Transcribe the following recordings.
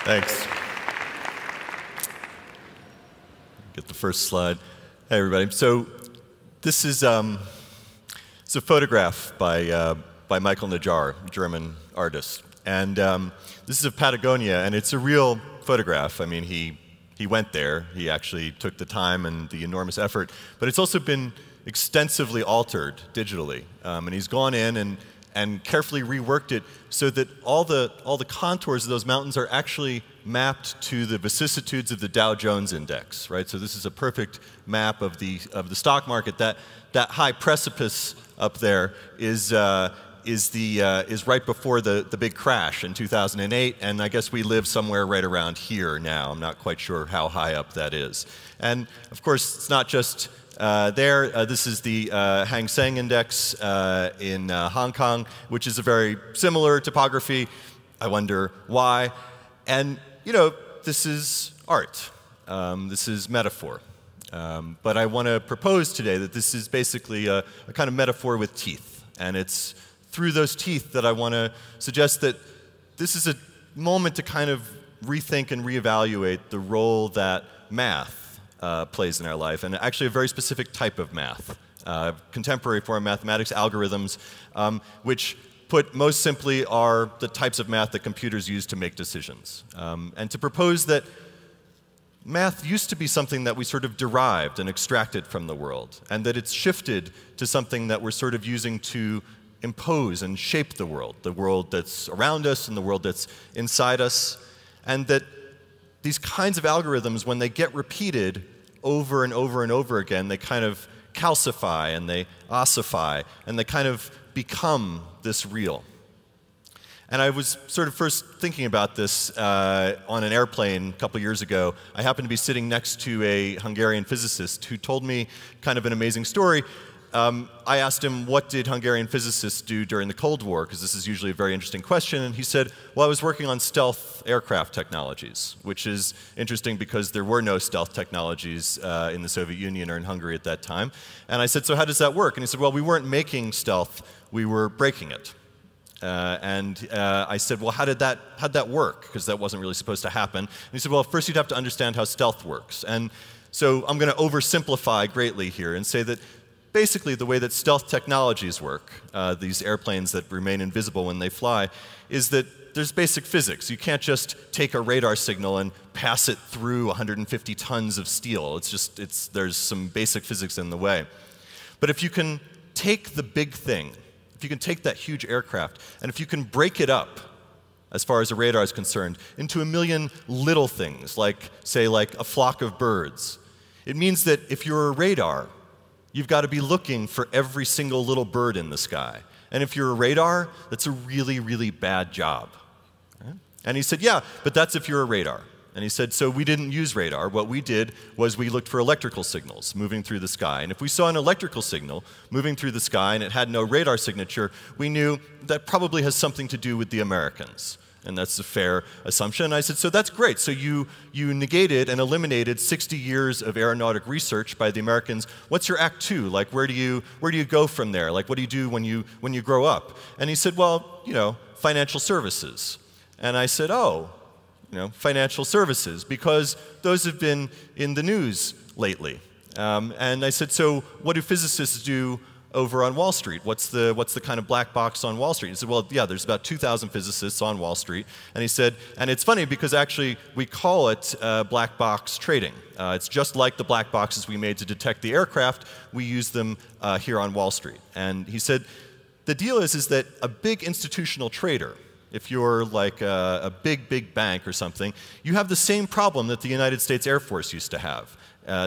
Thanks. Get the first slide. Hey, everybody. So this is it's a photograph by Michael Najjar, a German artist. And this is of Patagonia, and it's a real photograph. I mean, he went there. He actually took the time and the enormous effort. But it's also been extensively altered digitally. And he's gone in and carefully reworked it so that all the contours of those mountains are actually mapped to the vicissitudes of the Dow Jones Index, right? So this is a perfect map of the stock market. That high precipice up there is right before the big crash in 2008, and I guess we live somewhere right around here now. I'm not quite sure how high up that is. And of course, it's not just there. This is the Hang Seng Index in Hong Kong, which is a very similar topography. I wonder why. And, you know, this is art. This is metaphor. But I want to propose today that this is basically a kind of metaphor with teeth. And it's through those teeth that I want to suggest that this is a moment to kind of rethink and reevaluate the role that math plays in our life, and actually a very specific type of math, contemporary form of mathematics, algorithms, which put most simply are the types of math that computers use to make decisions. And to propose that math used to be something that we sort of derived and extracted from the world, and that it's shifted to something that we're sort of using to impose and shape the world that's around us and the world that's inside us, and that these kinds of algorithms, when they get repeated over and over and over again, they kind of calcify and they ossify, and they kind of become this real. And I was sort of first thinking about this on an airplane a couple years ago. I happened to be sitting next to a Hungarian physicist who told me kind of an amazing story. I asked him, what did Hungarian physicists do during the Cold War? Because this is usually a very interesting question. And he said, well, I was working on stealth aircraft technologies, which is interesting because there were no stealth technologies in the Soviet Union or in Hungary at that time. And I said, so how does that work? And he said, well, we weren't making stealth, we were breaking it. I said, well, how'd that work? Because that wasn't really supposed to happen. And he said, well, first you'd have to understand how stealth works. And so I'm going to oversimplify greatly here and say that basically the way that stealth technologies work, these airplanes that remain invisible when they fly, is that there's basic physics. You can't just take a radar signal and pass it through 150 tons of steel. There's some basic physics in the way. But if you can take the big thing, if you can take that huge aircraft, and if you can break it up, as far as a radar is concerned, into a million little things, like, say, like a flock of birds, it means that if you're a radar, you've got to be looking for every single little bird in the sky. And if you're a radar, that's a really, really bad job. Right? And he said, yeah, but that's if you're a radar. And he said, so we didn't use radar. What we did was we looked for electrical signals moving through the sky. And if we saw an electrical signal moving through the sky and it had no radar signature, we knew that probably has something to do with the Americans. And that's a fair assumption. And I said, so that's great. So you negated and eliminated 60 years of aeronautic research by the Americans. What's your act two? Like, where do you go from there? Like, what do you do when you grow up? And he said, well, you know, financial services. And I said, oh, you know, financial services, because those have been in the news lately. And I said, so what do physicists do over on Wall Street? What's the kind of black box on Wall Street? He said, well, yeah, there's about 2,000 physicists on Wall Street. And he said, and it's funny because actually we call it black box trading. It's just like the black boxes we made to detect the aircraft. We use them here on Wall Street. And he said, the deal is that a big institutional trader, if you're like a big bank or something, you have the same problem that the United States Air Force used to have.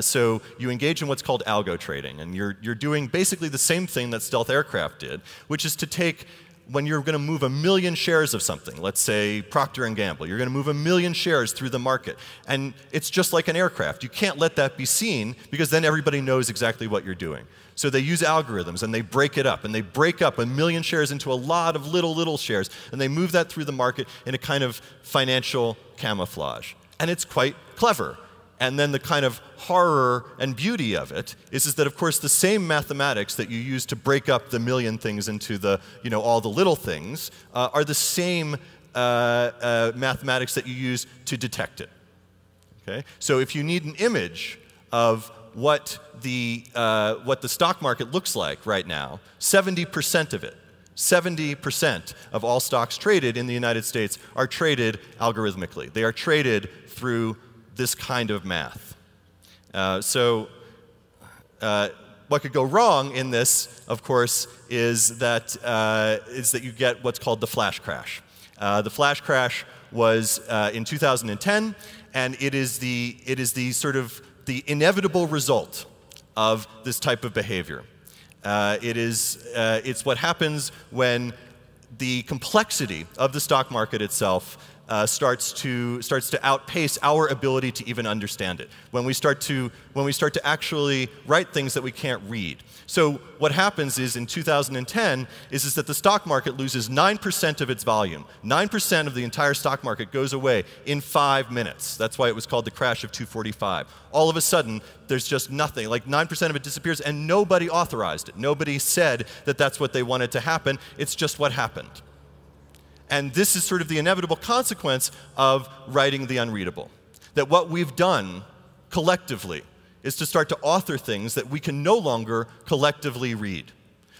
So you engage in what's called algo trading, and you're doing basically the same thing that stealth aircraft did, which is to take, when you're going to move 1 million shares of something, let's say Procter & Gamble, you're going to move 1 million shares through the market, and it's just like an aircraft. You can't let that be seen because then everybody knows exactly what you're doing. So they use algorithms and they break it up, and they break up 1 million shares into a lot of little shares, and they move that through the market in a kind of financial camouflage. And it's quite clever. And then the kind of horror and beauty of it is that, of course, the same mathematics that you use to break up the million things into the, all the little things are the same mathematics that you use to detect it. Okay? So if you need an image of what the stock market looks like right now, 70% of it, 70% of all stocks traded in the United States are traded algorithmically. They are traded through this kind of math. What could go wrong in this, of course, is that you get what's called the flash crash. The flash crash was in 2010, and it is the sort of the inevitable result of this type of behavior. It's what happens when the complexity of the stock market itself starts to outpace our ability to even understand it. When we start to actually write things that we can't read. So what happens is in 2010 is that the stock market loses 9% of its volume. 9% of the entire stock market goes away in 5 minutes. That's why it was called the crash of 245. All of a sudden, there's just nothing. Like 9% of it disappears, and nobody authorized it. Nobody said that that's what they wanted to happen. It's just what happened. And this is sort of the inevitable consequence of writing the unreadable. That what we've done collectively is to start to author things that we can no longer collectively read.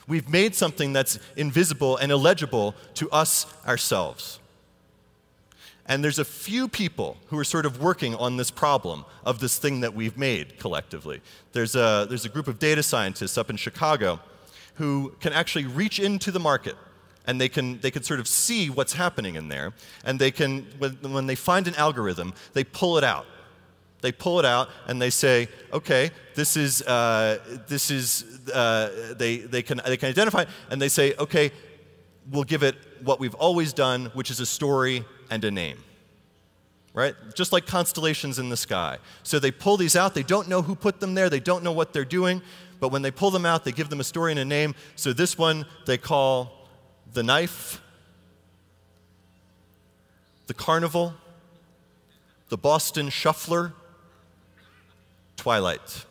We've made something that's invisible and illegible to us ourselves. And there's a few people who are sort of working on this problem of this thing that we've made collectively. There's a group of data scientists up in Chicago who can actually reach into the market, and they can sort of see what's happening in there, and they can, when they find an algorithm, they pull it out. They pull it out and they say, okay, they can identify it, and they say, okay, we'll give it what we've always done, which is a story and a name. Right? Just like constellations in the sky. So they pull these out, they don't know who put them there, they don't know what they're doing, but when they pull them out, they give them a story and a name. So this one they call the knife, the carnival, the Boston shuffler, Twilight.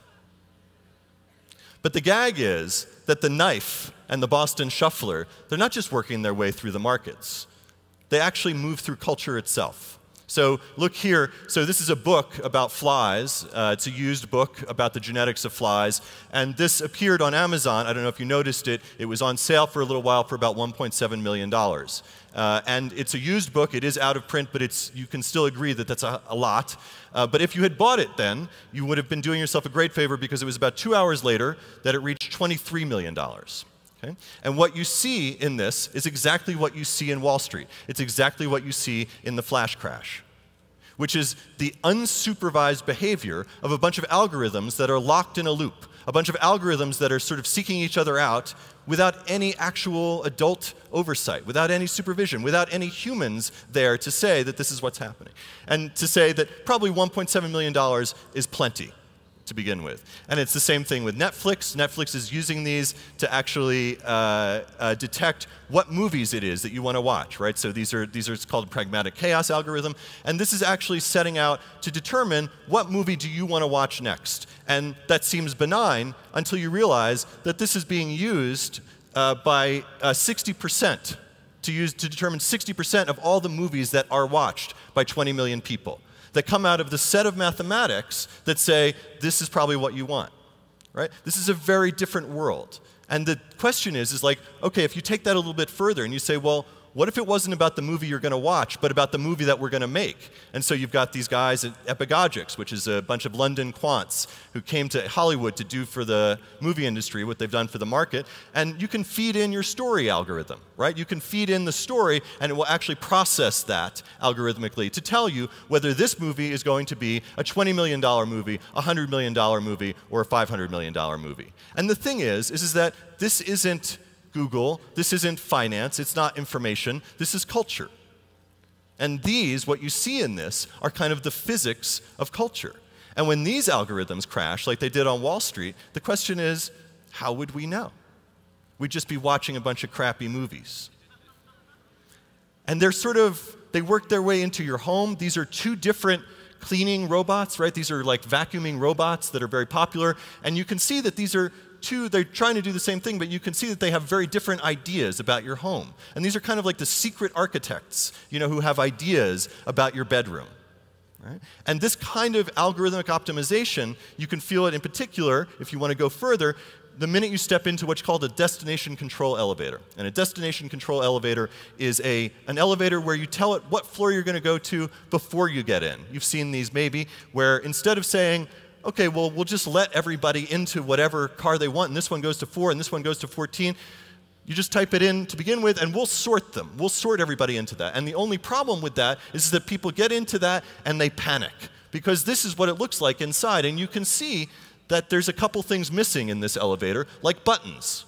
But the gag is that the knife and the Boston shuffler, they're not just working their way through the markets. They actually move through culture itself. So look here. So this is a book about flies. It's a used book about the genetics of flies. And this appeared on Amazon. I don't know if you noticed it. It was on sale for a little while for about $1.7 million. And it's a used book. It is out of print, but you can still agree that that's a lot. But if you had bought it then, you would have been doing yourself a great favor, because it was about 2 hours later that it reached $23 million. Okay? And what you see in this is exactly what you see in Wall Street. It's exactly what you see in the flash crash, which is the unsupervised behavior of a bunch of algorithms that are locked in a loop, a bunch of algorithms that are sort of seeking each other out without any actual adult oversight, without any supervision, without any humans there to say that this is what's happening. And to say that probably $1.7 million is plenty to begin with. And it's the same thing with Netflix. Netflix is using these to actually detect what movies it is that you want to watch, right? So these are it's called a pragmatic chaos algorithm, and this is actually setting out to determine what movie do you want to watch next. And that seems benign until you realize that this is being used by 60% to determine 60% of all the movies that are watched by 20 million people, that come out of the set of mathematics that say, this is probably what you want, right? This is a very different world. And the question is like, okay, if you take that a little bit further and you say, well, what if it wasn't about the movie you're going to watch, but about the movie that we're going to make? And so you've got these guys at Epigogics, which is a bunch of London quants who came to Hollywood to do for the movie industry what they've done for the market. And you can feed in your story algorithm, right? You can feed in the story, and it will actually process that algorithmically to tell you whether this movie is going to be a $20 million movie, a $100 million movie, or a $500 million movie. And the thing is that this isn't Google, this isn't finance, it's not information, this is culture. And what you see in this, are kind of the physics of culture. And when these algorithms crash, like they did on Wall Street, the question is, how would we know? We'd just be watching a bunch of crappy movies. And they work their way into your home. These are two different cleaning robots, right? These are like vacuuming robots that are very popular. And you can see that these are they're trying to do the same thing, but you can see that they have very different ideas about your home. And these are kind of like the secret architects, who have ideas about your bedroom. Right? And this kind of algorithmic optimization, you can feel it in particular, if you want to go further, the minute you step into what's called a destination control elevator. And a destination control elevator is an elevator where you tell it what floor you're going to go to before you get in. You've seen these maybe, where instead of saying, okay, well, we'll just let everybody into whatever car they want, and this one goes to 4, and this one goes to 14, you just type it in to begin with, and we'll sort them. We'll sort everybody into that. And the only problem with that is that people get into that, and they panic, because this is what it looks like inside. And you can see that there's a couple things missing in this elevator, like buttons,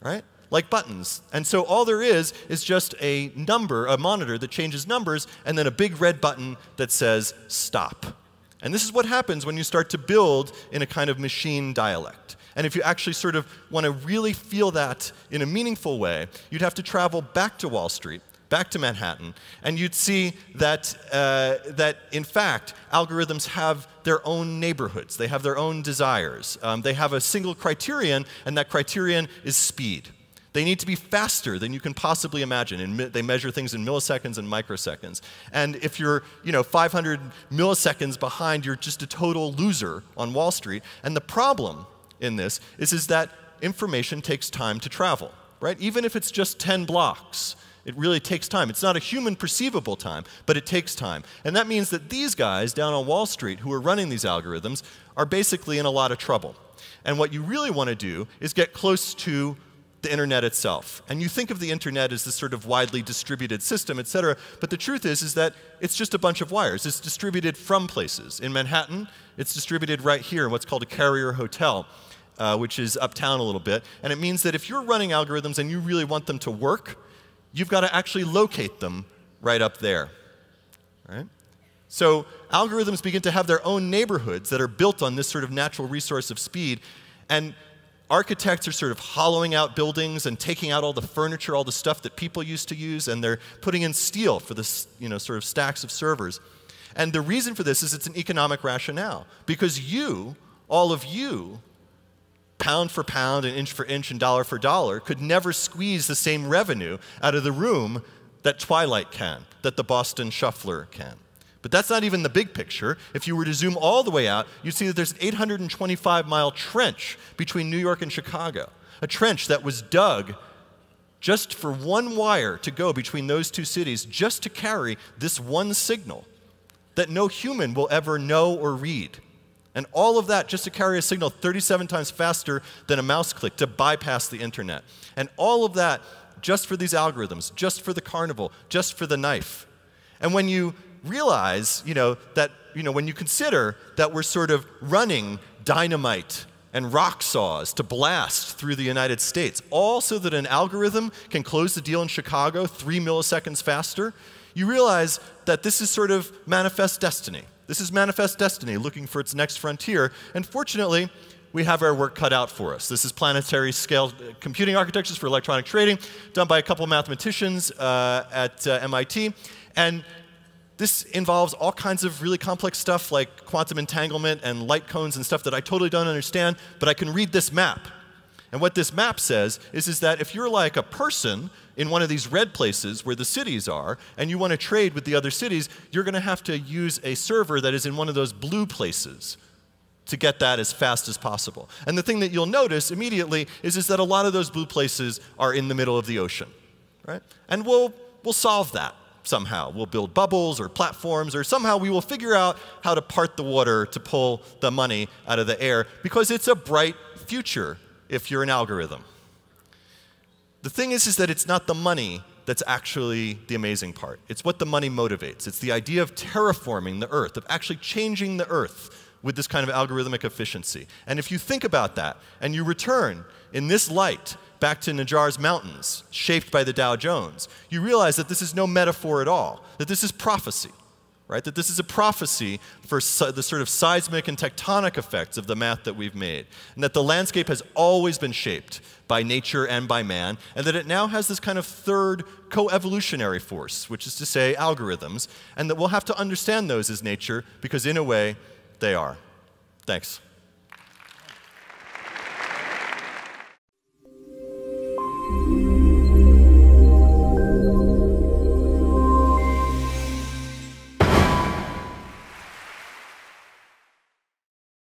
right? Like buttons. And so all there is just a number, a monitor that changes numbers, and then a big red button that says stop. And this is what happens when you start to build in a kind of machine dialect. And if you actually sort of want to really feel that in a meaningful way, you'd have to travel back to Wall Street, back to Manhattan, and you'd see that, in fact, algorithms have their own neighborhoods. They have their own desires. They have a single criterion, and that criterion is speed. They need to be faster than you can possibly imagine. And they measure things in milliseconds and microseconds. And if you're 500 milliseconds behind, you're just a total loser on Wall Street. And the problem in this is that information takes time to travel, right? Even if it's just 10 blocks, it really takes time. It's not a human perceivable time, but it takes time. And that means that these guys down on Wall Street who are running these algorithms are basically in a lot of trouble. And what you really want to do is get close to the internet itself. And you think of the internet as this sort of widely distributed system, et cetera, but the truth is that it's just a bunch of wires. It's distributed from places. In Manhattan, it's distributed right here in what's called a carrier hotel, which is uptown a little bit. And it means that if you're running algorithms and you really want them to work, you've got to actually locate them right up there. Right? So algorithms begin to have their own neighborhoods that are built on this sort of natural resource of speed. And architects are sort of hollowing out buildings and taking out all the furniture, all the stuff that people used to use, and they're putting in steel for this, sort of stacks of servers. And the reason for this is it's an economic rationale, because all of you, pound for pound and inch for inch and dollar for dollar, could never squeeze the same revenue out of the room that Twilight can, that the Boston Shuffler can. But that's not even the big picture. If you were to zoom all the way out, you'd see that there's an 825-mile trench between New York and Chicago, a trench that was dug just for one wire to go between those two cities, just to carry this one signal that no human will ever know or read. And all of that just to carry a signal 37 times faster than a mouse click to bypass the internet. And all of that just for these algorithms, just for the carnival, just for the knife. And when you realize, when you consider that we're sort of running dynamite and rock saws to blast through the United States, all so that an algorithm can close the deal in Chicago 3 milliseconds faster, you realize that this is sort of manifest destiny. This is manifest destiny looking for its next frontier. And fortunately, we have our work cut out for us. This is planetary scale computing architectures for electronic trading, done by a couple of mathematicians at MIT. And this involves all kinds of really complex stuff like quantum entanglement and light cones and stuff that I totally don't understand, but I can read this map. And what this map says is that if you're like a person in one of these red places where the cities are, and you want to trade with the other cities, you're going to have to use a server that is in one of those blue places to get that as fast as possible. And the thing that you'll notice immediately is that a lot of those blue places are in the middle of the ocean. Right? And we'll solve that. Somehow. We'll build bubbles or platforms, or somehow we will figure out how to part the water to pull the money out of the air, because it's a bright future if you're an algorithm. The thing is that it's not the money that's actually the amazing part. It's what the money motivates. It's the idea of terraforming the Earth, of actually changing the Earth with this kind of algorithmic efficiency. And if you think about that, and you return in this light back to Najar's mountains, shaped by the Dow Jones, you realize that this is no metaphor at all, that this is prophecy, right? That this is a prophecy for the sort of seismic and tectonic effects of the math that we've made, and that the landscape has always been shaped by nature and by man, and that it now has this kind of third co-evolutionary force, which is to say algorithms, and that we'll have to understand those as nature, because in a way, they are. Thanks.